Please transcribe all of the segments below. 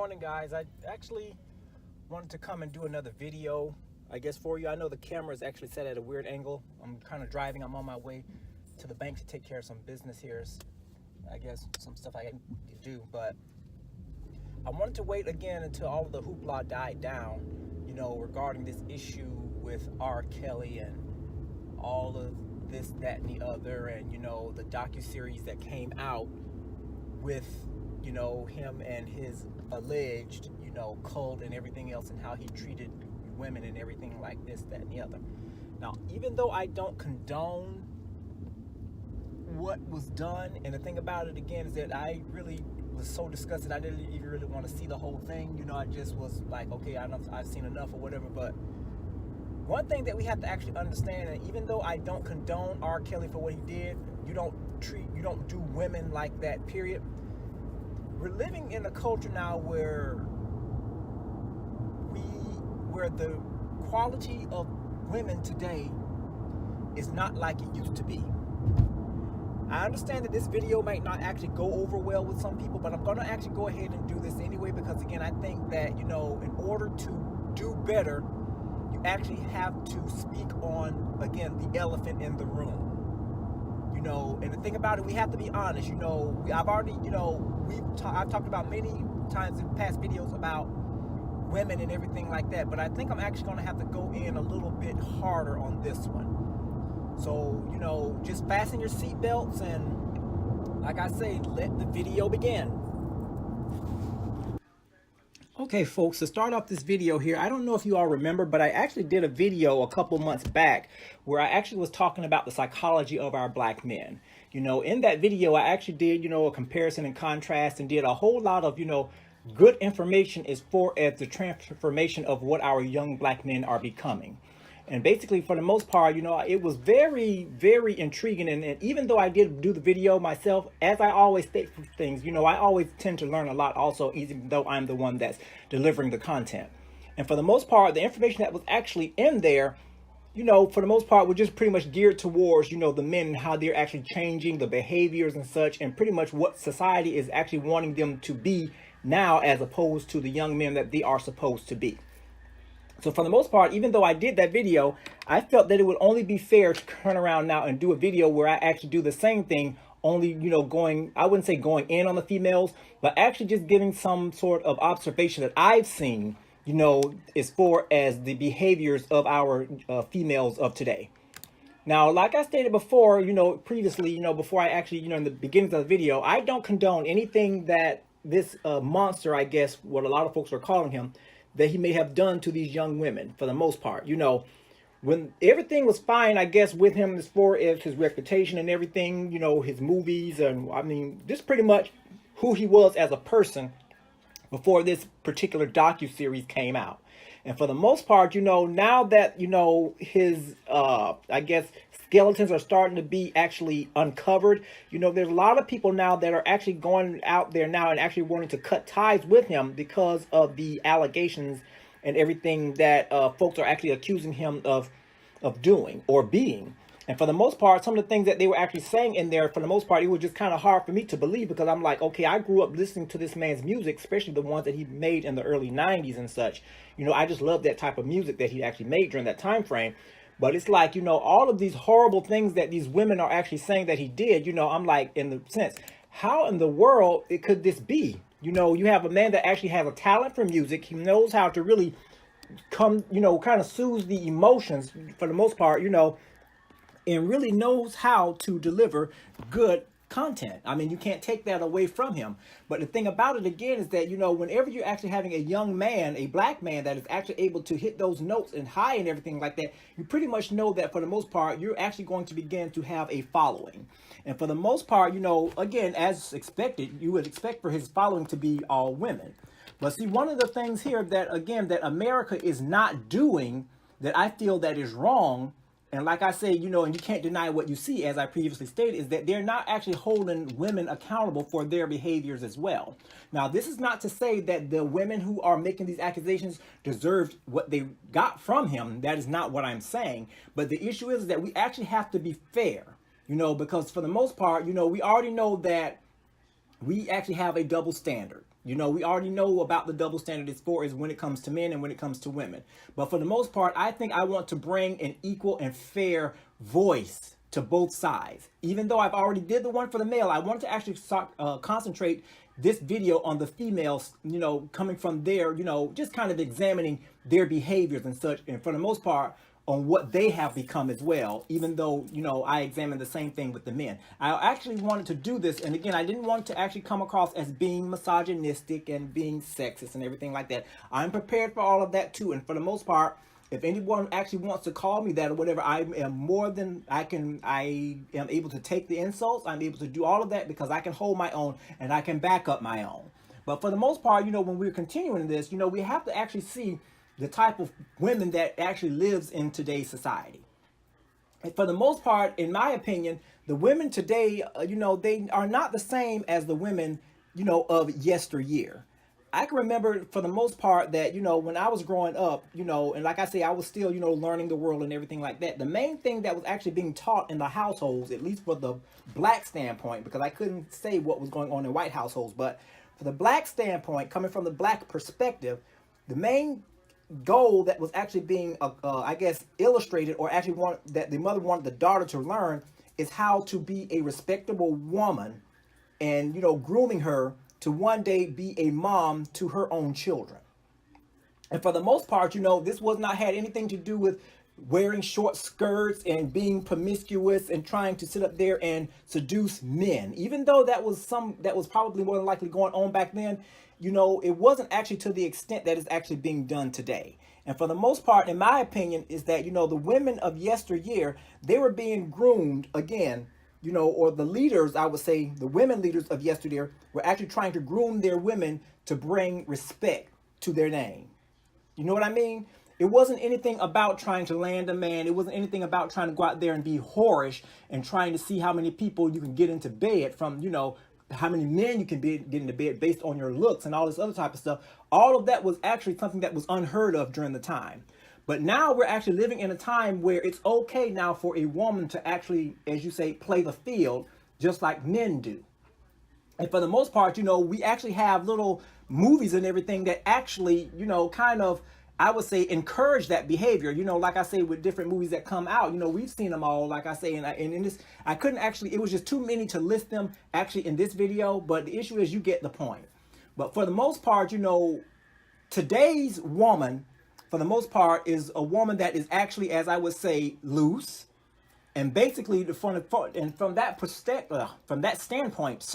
morning, guys. I actually wanted to come and do another video, I guess, for you. I know the camera is actually set at a weird angle. I'm kind of driving. I'm on my way to the bank to take care of some business here. I guess some stuff I can do, but I wanted to wait again until all of the hoopla died down, regarding this issue with R. Kelly and all of this, that, and the other, and, the docuseries that came out with, him and his alleged, cult and everything else, and how he treated women and everything like this, that, and the other. Now, even though I don't condone what was done, and the thing about it again is that I really was so disgusted, I didn't even really want to see the whole thing. I just was like, okay, I've seen enough or whatever. But one thing that we have to actually understand, and even though I don't condone R. Kelly for what he did, you don't do women like that, period. We're living in a culture now where the quality of women today is not like it used to be. I understand that this video might not actually go over well with some people, but I'm going to actually go ahead and do this anyway, because again, I think that, in order to do better, you actually have to speak on, again, the elephant in the room. And the thing about it, we have to be honest. I've talked about many times in past videos about women and everything like that, but I think I'm actually going to have to go in a little bit harder on this one. So, just fasten your seatbelts and, like I say, let the video begin. Okay, folks, to start off this video here, I don't know if you all remember, but I actually did a video a couple months back where I actually was talking about the psychology of our black men. In that video, I actually did, a comparison and contrast, and did a whole lot of, good information as far as the transformation of what our young black men are becoming. And basically, for the most part, it was very, very intriguing. And even though I did do the video myself, as I always state things, I always tend to learn a lot also, even though I'm the one that's delivering the content. And for the most part, the information that was actually in there, for the most part, was just pretty much geared towards, the men and how they're actually changing the behaviors and such, and pretty much what society is actually wanting them to be now, as opposed to the young men that they are supposed to be. So for the most part, even though I did that video, I felt that it would only be fair to turn around now and do a video where I actually do the same thing, only, I wouldn't say going in on the females, but actually just giving some sort of observation that I've seen, as far as the behaviors of our females of today. Now, like I stated before, previously, before I actually, in the beginning of the video, I don't condone anything that this monster, I guess, what a lot of folks are calling him, that he may have done to these young women. For the most part, when everything was fine, I guess, with him as far as his reputation and everything, his movies, and just pretty much who he was as a person before this particular docuseries came out. And for the most part, now that, his, I guess, skeletons are starting to be actually uncovered, there's a lot of people now that are actually going out there now and actually wanting to cut ties with him because of the allegations and everything that folks are actually accusing him of doing or being. And for the most part, some of the things that they were actually saying in there, for the most part, it was just kind of hard for me to believe, because I'm like, okay, I grew up listening to this man's music, especially the ones that he made in the early 90s and such. I just love that type of music that he actually made during that time frame. But it's like, all of these horrible things that these women are actually saying that he did, I'm like, in the sense, how in the world could this be? You have a man that actually has a talent for music. He knows how to really kind of soothe the emotions for the most part, and really knows how to deliver good content. You can't take that away from him. But the thing about it again is that, whenever you're actually having a young man, a black man that is actually able to hit those notes and high and everything like that, you pretty much know that for the most part, you're actually going to begin to have a following. And for the most part, again, as expected, you would expect for his following to be all women. But see, one of the things here that, again, that America is not doing, that I feel that is wrong, and like I say, and you can't deny what you see, as I previously stated, is that they're not actually holding women accountable for their behaviors as well. Now, this is not to say that the women who are making these accusations deserved what they got from him. That is not what I'm saying. But the issue is that we actually have to be fair, because for the most part, we already know that we actually have a double standard. You know, we already know about the double standard as far as when it comes to men and when it comes to women. But for the most part, I think I want to bring an equal and fair voice to both sides. Even though I've already did the one for the male, I want to actually concentrate this video on the females, you know, coming from there, you know, just kind of examining their behaviors and such. And for the most part, on what they have become as well, even though, you know, I examined the same thing with the men. I actually wanted to do this, and again, I didn't want to actually come across as being misogynistic and being sexist and everything like that. I'm prepared for all of that too, and for the most part, if anyone actually wants to call me that or whatever, I am more than I am able to take the insults. I'm able to do all of that because I can hold my own and I can back up my own. But for the most part, you know, when we're continuing this, you know, we have to actually see the type of women that actually lives in today's society. And for the most part, in my opinion, the women today, you know, they are not the same as the women, you know, of yesteryear. I can remember for the most part that, you know, when I was growing up, you know, and like I say, I was still, you know, learning the world and everything like that. The main thing that was actually being taught in the households, at least for the black standpoint, because I couldn't say what was going on in white households, but for the black standpoint, coming from the black perspective, the main goal that was actually being, I guess, illustrated, or actually that the mother wanted the daughter to learn, is how to be a respectable woman, and, you know, grooming her to one day be a mom to her own children. And for the most part, you know, this was not had anything to do with wearing short skirts and being promiscuous and trying to sit up there and seduce men. Even though that was probably more than likely going on back then, you know, it wasn't actually to the extent that is actually being done today. And for the most part, in my opinion, is that, you know, the women of yesteryear, they were being groomed again, you know, or the leaders, I would say, the women leaders of yesteryear were actually trying to groom their women to bring respect to their name. You know what I mean? It wasn't anything about trying to land a man. It wasn't anything about trying to go out there and be whorish and trying to see how many people you can get into bed from, you know, how many men you can get into bed based on your looks and all this other type of stuff. All of that was actually something that was unheard of during the time. But now we're actually living in a time where it's okay now for a woman to actually, as you say, play the field just like men do. And for the most part, you know, we actually have little movies and everything that actually, you know, kind of, I would say, encourage that behavior. You know, like I say, with different movies that come out, you know, we've seen them all, like I say, and in this, I couldn't actually, it was just too many to list them actually in this video, but the issue is you get the point. But for the most part, you know, today's woman, for the most part, is a woman that is actually, as I would say, loose. And basically, from that perspective, from that standpoint,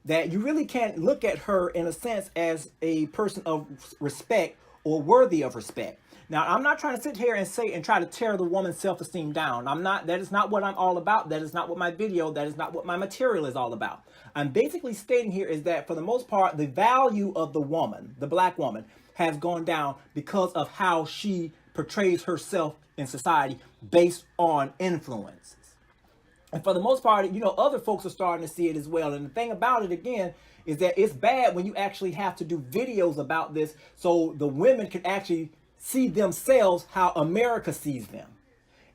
that you really can't look at her in a sense as a person of respect or worthy of respect. Now, I'm not trying to sit here and say and try to tear the woman's self-esteem down. I'm not. That is not what I'm all about. That is not what my video, that is not what my material is all about. I'm basically stating here is that for the most part, the value of the woman, the black woman, has gone down because of how she portrays herself in society based on influences. And for the most part, you know, other folks are starting to see it as well. And the thing about it, again, is that it's bad when you actually have to do videos about this so the women can actually see themselves how America sees them.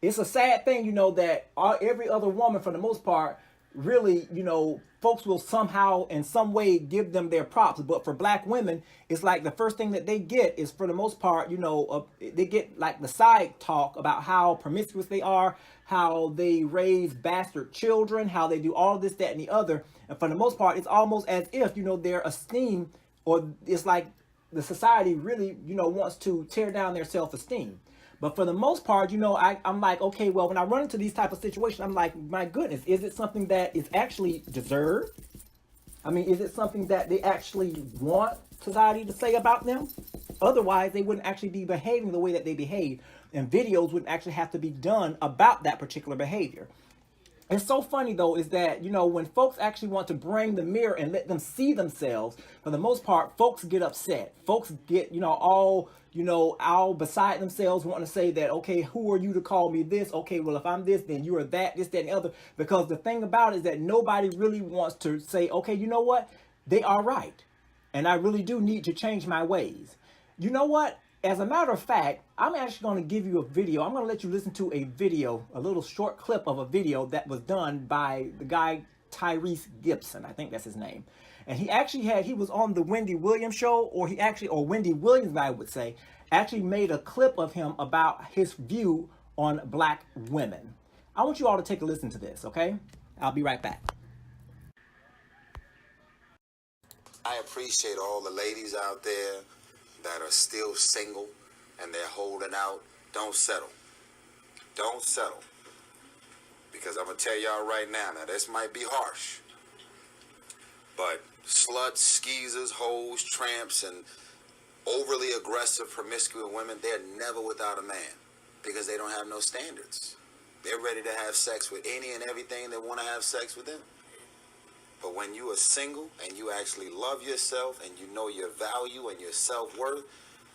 It's a sad thing, you know, that every other woman, for the most part, really, you know, folks will somehow in some way give them their props. But for black women, it's like the first thing that they get is, for the most part, you know, they get like the side talk about how promiscuous they are, how they raise bastard children, how they do all this, that, and the other. And for the most part, it's almost as if, you know, their esteem, or it's like the society really, you know, wants to tear down their self-esteem. But for the most part, you know, I'm like, okay, well, when I run into these type of situations, I'm like, my goodness, is it something that is actually deserved? I mean, is it something that they actually want society to say about them? Otherwise, they wouldn't actually be behaving the way that they behave, and videos wouldn't actually have to be done about that particular behavior. It's so funny, though, is that, you know, when folks actually want to bring the mirror and let them see themselves, for the most part, folks get upset. Folks get, you know, all beside themselves, wanting to say that, okay, who are you to call me this? Okay, well, if I'm this, then you are that, this, that, and the other. Because the thing about it is that nobody really wants to say, okay, you know what? They are right. And I really do need to change my ways. You know what? As a matter of fact, I'm actually going to give you a video. I'm going to let you listen to a video, a little short clip of a video that was done by the guy Tyrese Gibson, I think that's his name. And he was on the Wendy Williams show, or Wendy Williams, I would say, actually made a clip of him about his view on black women. I want you all to take a listen to this, okay? I'll be right back. I appreciate all the ladies out there that are still single and they're holding out. Don't settle. Don't settle. Because I'm going to tell y'all right now, this might be harsh, but sluts, skeezers, hoes, tramps, and overly aggressive, promiscuous women, they're never without a man because they don't have no standards. They're ready to have sex with any and everything that want to have sex with them. But when you are single and you actually love yourself and you know your value and your self-worth,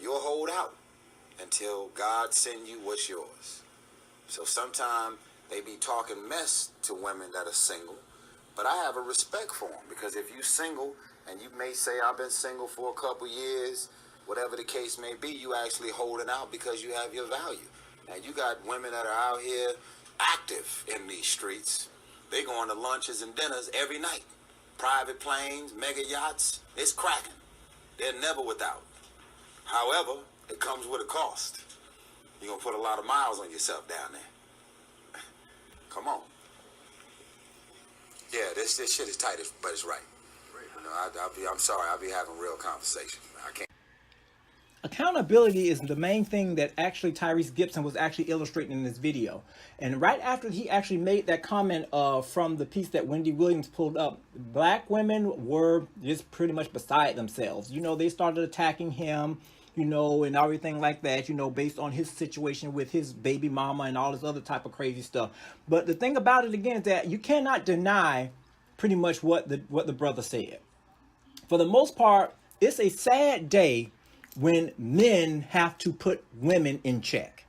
you'll hold out until God send you what's yours. So sometimes they be talking mess to women that are single, but I have a respect for them, because if you single and you may say, I've been single for a couple years, whatever the case may be, you actually holding out because you have your value. Now you got women that are out here active in these streets. They going to lunches and dinners every night. Private planes, mega yachts, it's cracking. They're never without. However, it comes with a cost. You're going to put a lot of miles on yourself down there. Come on. Yeah, this shit is tight, but it's right. You know, I'm sorry, I'll be having real conversation. I can't. Accountability is the main thing that actually Tyrese Gibson was actually illustrating in this video. And right after he actually made that comment from the piece that Wendy Williams pulled up, black women were just pretty much beside themselves. You know, they started attacking him, you know, and everything like that, you know, based on his situation with his baby mama and all this other type of crazy stuff. But the thing about it again is that you cannot deny pretty much what the brother said. For the most part, it's a sad day when men have to put women in check.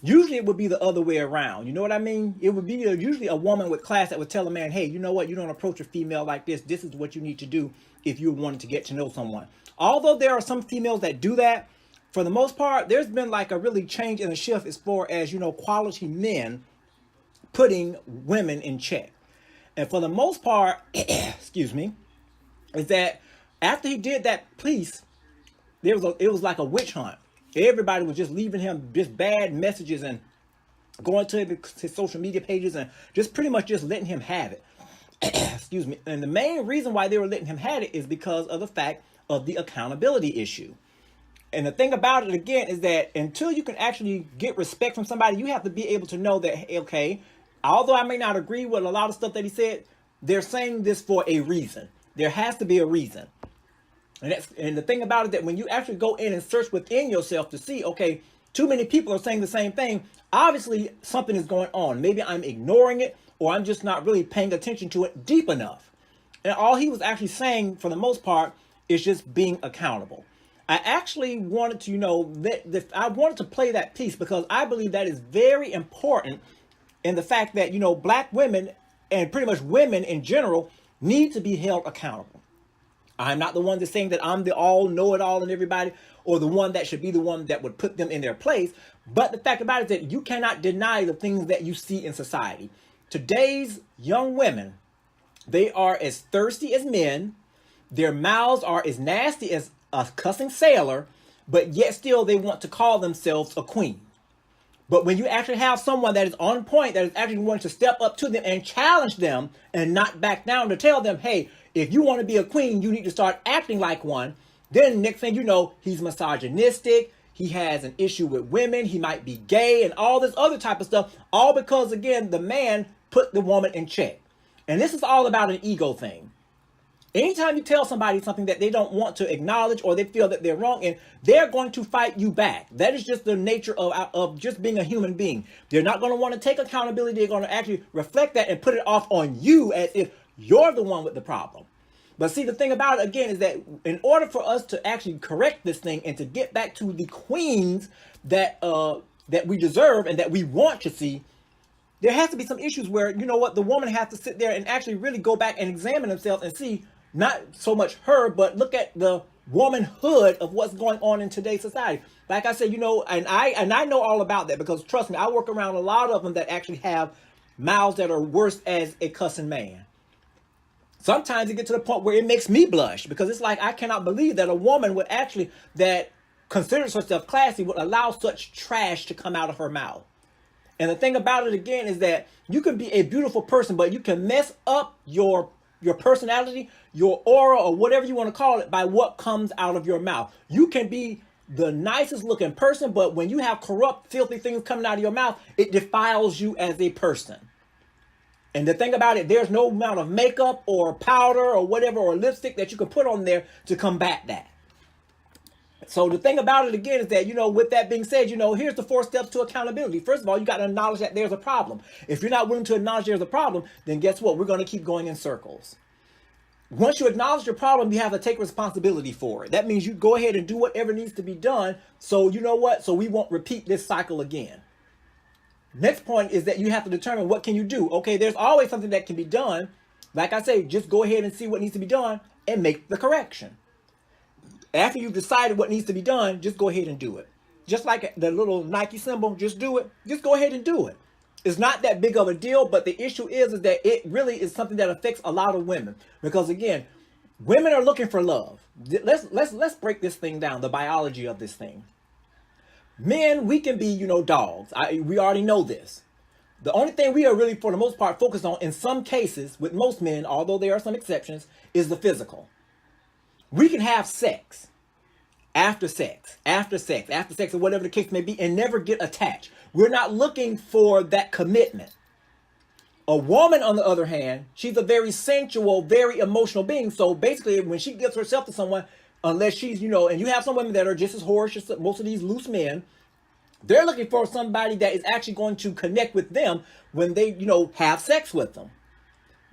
Usually it would be the other way around. You know what I mean? It would be usually a woman with class that would tell a man, hey, you know what? You don't approach a female like this. This is what you need to do if you're wanting to get to know someone. Although there are some females that do that, for the most part, there's been like a really change and a shift as far as, you know, quality men putting women in check. And for the most part, excuse me, is that after he did that piece, it was like a witch hunt. Everybody was just leaving him just bad messages and going to his social media pages and just pretty much just letting him have it. Excuse me. And the main reason why they were letting him have it is because of the fact of the accountability issue. And the thing about it again is that until you can actually get respect from somebody, you have to be able to know that, okay, although I may not agree with a lot of stuff that he said, they're saying this for a reason. There has to be a reason. And the thing about it that when you actually go in and search within yourself to see, okay, too many people are saying the same thing, obviously something is going on. Maybe I'm ignoring it, or I'm just not really paying attention to it deep enough. And all he was actually saying, for the most part, is just being accountable. I actually wanted to, you know, I wanted to play that piece because I believe that is very important in the fact that, you know, black women and pretty much women in general need to be held accountable. I'm not the one that's saying that I'm the all know-it-all and everybody, or the one that should be the one that would put them in their place. But the fact about it is that you cannot deny the things that you see in society. Today's young women, they are as thirsty as men. Their mouths are as nasty as a cussing sailor, but yet still they want to call themselves a queen. But when you actually have someone that is on point, that is actually wanting to step up to them and challenge them and not back down, to tell them, hey, if you want to be a queen, you need to start acting like one. Then next thing you know, he's misogynistic. He has an issue with women. He might be gay and all this other type of stuff. All because, again, the man put the woman in check. And this is all about an ego thing. Anytime you tell somebody something that they don't want to acknowledge or they feel that they're wrong in, they're going to fight you back. That is just the nature of just being a human being. They're not going to want to take accountability. They're going to actually reflect that and put it off on you as if you're the one with the problem. But see, the thing about it, again, is that in order for us to actually correct this thing and to get back to the queens that we deserve and that we want to see, there has to be some issues where, you know what, the woman has to sit there and actually really go back and examine themselves and see not so much her, but look at the womanhood of what's going on in today's society. Like I said, you know, and I know all about that because trust me, I work around a lot of them that actually have mouths that are worse as a cussing man. Sometimes it gets to the point where it makes me blush, because it's like, I cannot believe that a woman would actually, that considers herself classy, would allow such trash to come out of her mouth. And the thing about it again is that you can be a beautiful person, but you can mess up your personality, your aura, or whatever you want to call it, by what comes out of your mouth. You can be the nicest looking person, but when you have corrupt, filthy things coming out of your mouth, it defiles you as a person. And the thing about it, there's no amount of makeup or powder or whatever, or lipstick that you can put on there to combat that. So the thing about it again is that, with that being said, here's the 4 steps to accountability. First of all, you got to acknowledge that there's a problem. If you're not willing to acknowledge there's a problem, then guess what? We're going to keep going in circles. Once you acknowledge your problem, you have to take responsibility for it. That means you go ahead and do whatever needs to be done. So you know what? So we won't repeat this cycle again. Next point is that you have to determine, what can you do? Okay, there's always something that can be done. Like I say, just go ahead and see what needs to be done and make the correction. After you've decided what needs to be done, just go ahead and do it. Just like the little Nike symbol, just do it. Just go ahead and do it. It's not that big of a deal, but the issue is that it really is something that affects a lot of women. Because again, women are looking for love. Let's break this thing down, the biology of this thing. Men, we can be, dogs. We already know this. The only thing we are really, for the most part, focused on in some cases with most men, although there are some exceptions, is the physical. We can have sex, after sex, or whatever the case may be, and never get attached. We're not looking for that commitment. A woman, on the other hand, she's a very sensual, very emotional being. So basically, when she gives herself to someone, unless she's, and you have some women that are just as whorish as most of these loose men, they're looking for somebody that is actually going to connect with them when they, have sex with them.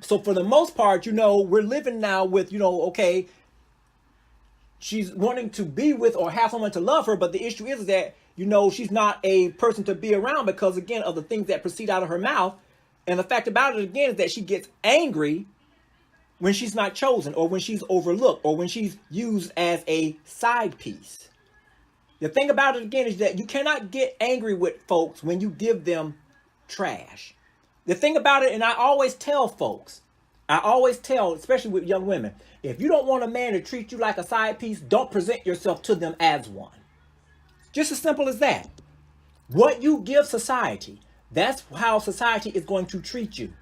So for the most part, we're living now with, okay, she's wanting to be with or have someone to love her, but the issue is that, she's not a person to be around because, again, of the things that proceed out of her mouth. And the fact about it, again, is that she gets angry when she's not chosen, or when she's overlooked, or when she's used as a side piece. The thing about it, again, is that you cannot get angry with folks when you give them trash. The thing about it, and I always tell folks, especially with young women, if you don't want a man to treat you like a side piece, don't present yourself to them as one. Just as simple as that. What you give society, that's how society is going to treat you.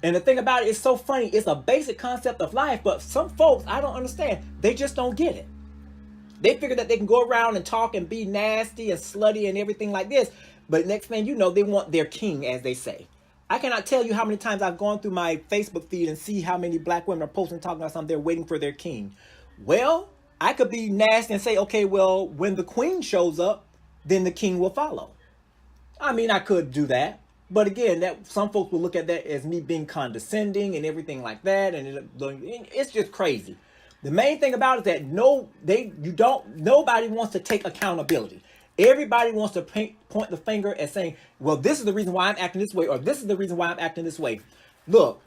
And the thing about it is so funny. It's a basic concept of life, but some folks, I don't understand. They just don't get it. They figure that they can go around and talk and be nasty and slutty and everything like this. But next thing you know, they want their king, as they say. I cannot tell you how many times I've gone through my Facebook feed and see how many black women are posting, talking about something, they're waiting for their king. Well, I could be nasty and say, okay, well, when the queen shows up, then the king will follow. I mean, I could do that. But again, that some folks will look at that as me being condescending and everything like that. And it's just crazy. The main thing about it is that nobody wants to take accountability. Everybody wants to point the finger at saying, well, this is the reason why I'm acting this way, or this is the reason why I'm acting this way. Look,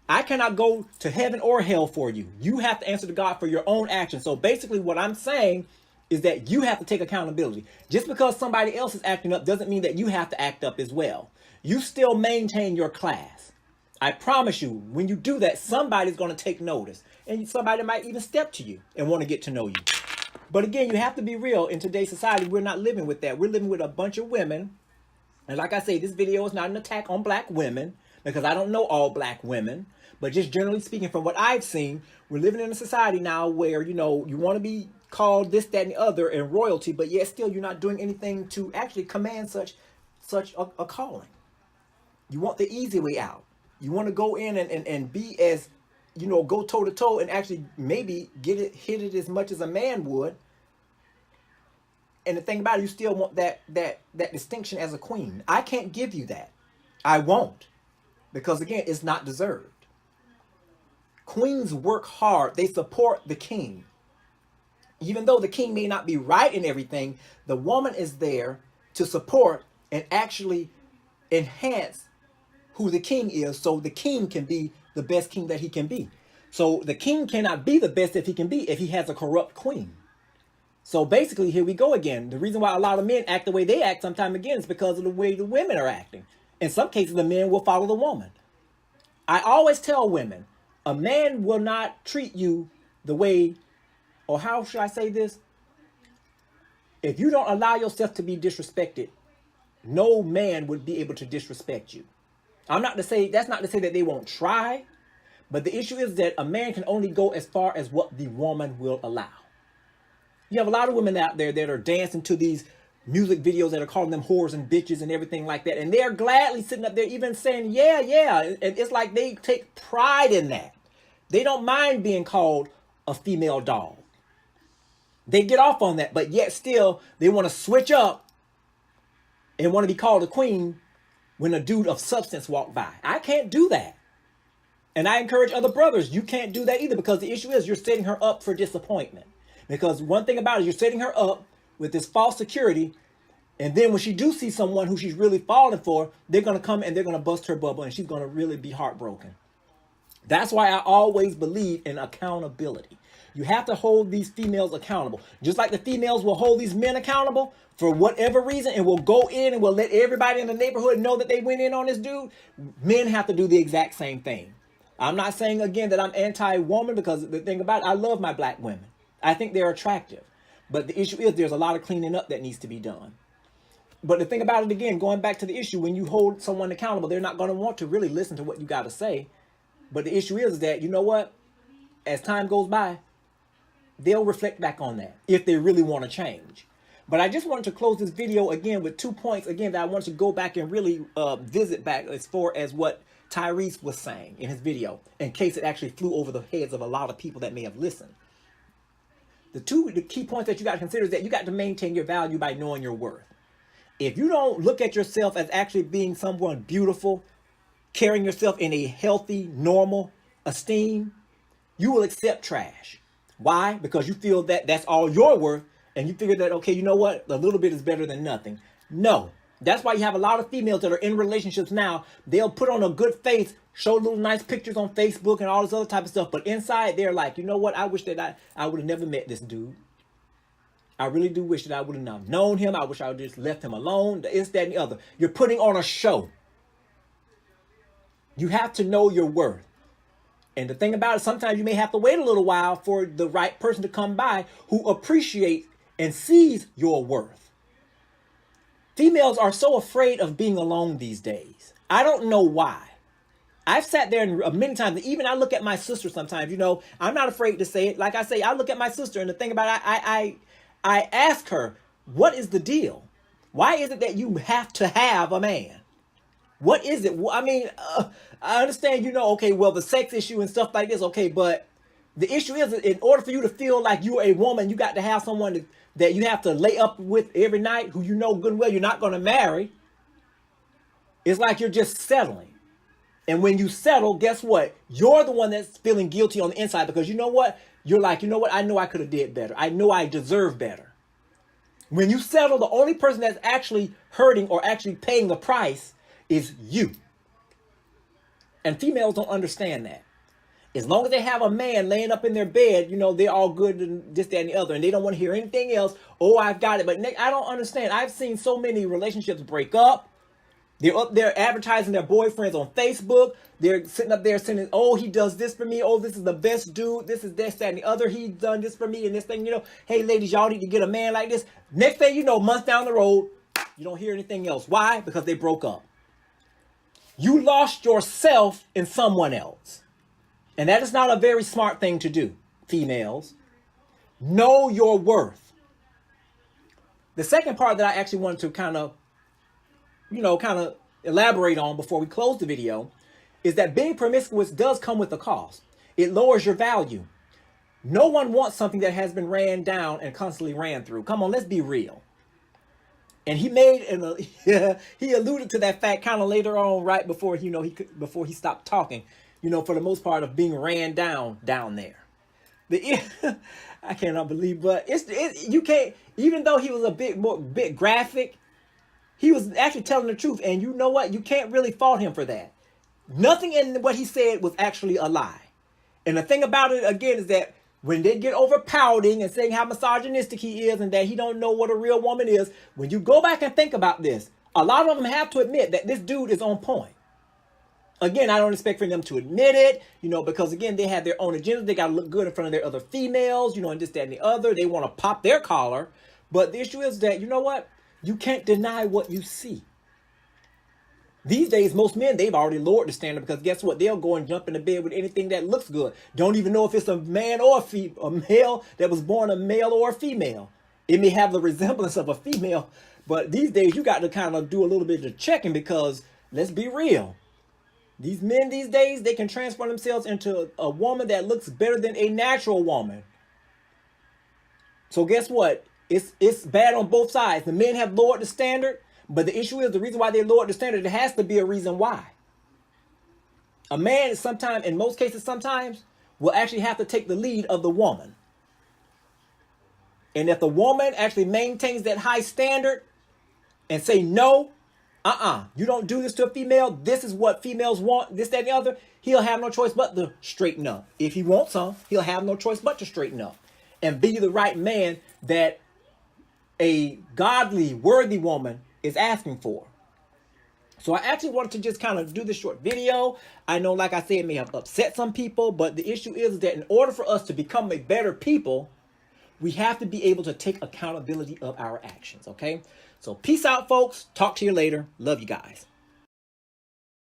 I cannot go to heaven or hell for you. You have to answer to God for your own actions. So basically what I'm saying is that you have to take accountability. Just because somebody else is acting up doesn't mean that you have to act up as well. You still maintain your class. I promise you, when you do that, somebody's going to take notice. And somebody might even step to you and want to get to know you. But again, you have to be real. In today's society, we're not living with that. We're living with a bunch of women. And like I say, this video is not an attack on black women, because I don't know all black women. But just generally speaking, from what I've seen, we're living in a society now where, you want to be called this, that, and the other, and royalty, but yet still you're not doing anything to actually command such a calling. You want the easy way out. You want to go in and be as, go toe to toe and actually maybe hit it as much as a man would. And the thing about it, you still want that distinction as a queen. I can't give you that. I won't. Because again, it's not deserved. Queens work hard. They support the king. Even though the king may not be right in everything, the woman is there to support and actually enhance who the king is, so the king can be the best king that he can be. So the king cannot be the best that he can be if he has a corrupt queen. So basically, here we go again. The reason why a lot of men act the way they act sometime again is because of the way the women are acting. In some cases, the men will follow the woman. I always tell women, a man will not treat you the way, or how should I say this? If you don't allow yourself to be disrespected, no man would be able to disrespect you. That's not to say that they won't try, but the issue is that a man can only go as far as what the woman will allow. You have a lot of women out there that are dancing to these music videos that are calling them whores and bitches and everything like that. And they're gladly sitting up there even saying, yeah, yeah. And it's like they take pride in that. They don't mind being called a female dog. They get off on that, but yet still they want to switch up and want to be called a queen when a dude of substance walk by. I can't do that. And I encourage other brothers, you can't do that either, because the issue is you're setting her up for disappointment. Because one thing about it, you're setting her up with this false security, and then when she do see someone who she's really falling for, they're going to come and they're going to bust her bubble, and she's going to really be heartbroken. That's why I always believe in accountability. You have to hold these females accountable. Just like the females will hold these men accountable for whatever reason and will go in and will let everybody in the neighborhood know that they went in on this dude. Men have to do the exact same thing. I'm not saying, again, that I'm anti-woman, because the thing about it, I love my black women. I think they're attractive. But the issue is there's a lot of cleaning up that needs to be done. But the thing about it, again, going back to the issue, when you hold someone accountable, they're not going to want to really listen to what you got to say. But the issue is that, you know what? As time goes by, they'll reflect back on that if they really want to change. But I just wanted to close this video again with 2 points, again, that I want to go back and really visit back as far as what Tyrese was saying in his video, in case it actually flew over the heads of a lot of people that may have listened. The key points that you got to consider is that you got to maintain your value by knowing your worth. If you don't look at yourself as actually being someone beautiful, carrying yourself in a healthy, normal esteem, you will accept trash. Why? Because you feel that that's all your worth, and you figure that, okay, you know what? A little bit is better than nothing. No. That's why you have a lot of females that are in relationships now. They'll put on a good face, show little nice pictures on Facebook and all this other type of stuff. But inside, they're like, you know what? I wish that I would have never met this dude. I really do wish that I would have not known him. I wish I would have just left him alone. This, that, and the other. You're putting on a show. You have to know your worth. And the thing about it, sometimes you may have to wait a little while for the right person to come by who appreciates and sees your worth. Females are so afraid of being alone these days. I don't know why. I've sat there and many times, even I look at my sister sometimes, you know, I'm not afraid to say it. Like I say, I look at my sister, and the thing about it, I ask her, what is the deal? Why is it that you have to have a man? What is it? I mean, I understand, you know, okay, well, the sex issue and stuff like this, okay, but the issue is, in order for you to feel like you're a woman, you got to have someone that you have to lay up with every night, who you know good and well you're not going to marry. It's like you're just settling. And when you settle, guess what? You're the one that's feeling guilty on the inside, because you know what? You're like, you know what? I know I could have did better. I know I deserve better. When you settle, the only person that's actually hurting or actually paying the price is you. And females don't understand that. As long as they have a man laying up in their bed, you know, they're all good and this, that, and the other. And they don't want to hear anything else. Oh, I've got it. But Nick, I don't understand. I've seen so many relationships break up. They're up there advertising their boyfriends on Facebook. They're sitting up there saying, oh, he does this for me. Oh, this is the best dude. This is this, that, and the other. He's done this for me and this thing. You know, hey, ladies, y'all need to get a man like this. Next thing you know, months down the road, you don't hear anything else. Why? Because they broke up. You lost yourself in someone else. And that is not a very smart thing to do, females. Know your worth. The second part that I actually wanted to kind of elaborate on before we close the video is that being promiscuous does come with a cost. It lowers your value. No one wants something that has been ran down and constantly ran through. Come on, let's be real. And he he alluded to that fact kind of later on, right before before he stopped talking. You know, for the most part, of being ran down there. I cannot believe, but you can't. Even though he was a bit graphic, he was actually telling the truth. And you know what? You can't really fault him for that. Nothing in what he said was actually a lie. And the thing about it again is that when they get over pouting and saying how misogynistic he is and that he don't know what a real woman is, when you go back and think about this, a lot of them have to admit that this dude is on point. Again, I don't expect for them to admit it, because again, they have their own agenda. They got to look good in front of their other females, and this, that, and the other. They want to pop their collar. But the issue is that, you know what? You can't deny what you see. These days, most men, they've already lowered the standard because guess what? They'll go and jump into bed with anything that looks good. Don't even know if it's a man or a male that was born a male or a female. It may have the resemblance of a female, but these days you got to kind of do a little bit of checking because let's be real. These men these days, they can transform themselves into a woman that looks better than a natural woman. So guess what? It's bad on both sides. The men have lowered the standard, but the issue is the reason why they lowered the standard, there has to be a reason why. A man sometimes, in most cases sometimes, will actually have to take the lead of the woman. And if the woman actually maintains that high standard and say no, you don't do this to a female. This is what females want, this, that, and the other. He'll have no choice but to straighten up. If he wants some, he'll have no choice but to straighten up and be the right man that a godly, worthy woman is asking for. So I actually wanted to just kind of do this short video. I know, like I said, it may have upset some people, but the issue is that in order for us to become a better people, we have to be able to take accountability of our actions, okay? So peace out, folks. Talk to you later. Love you guys.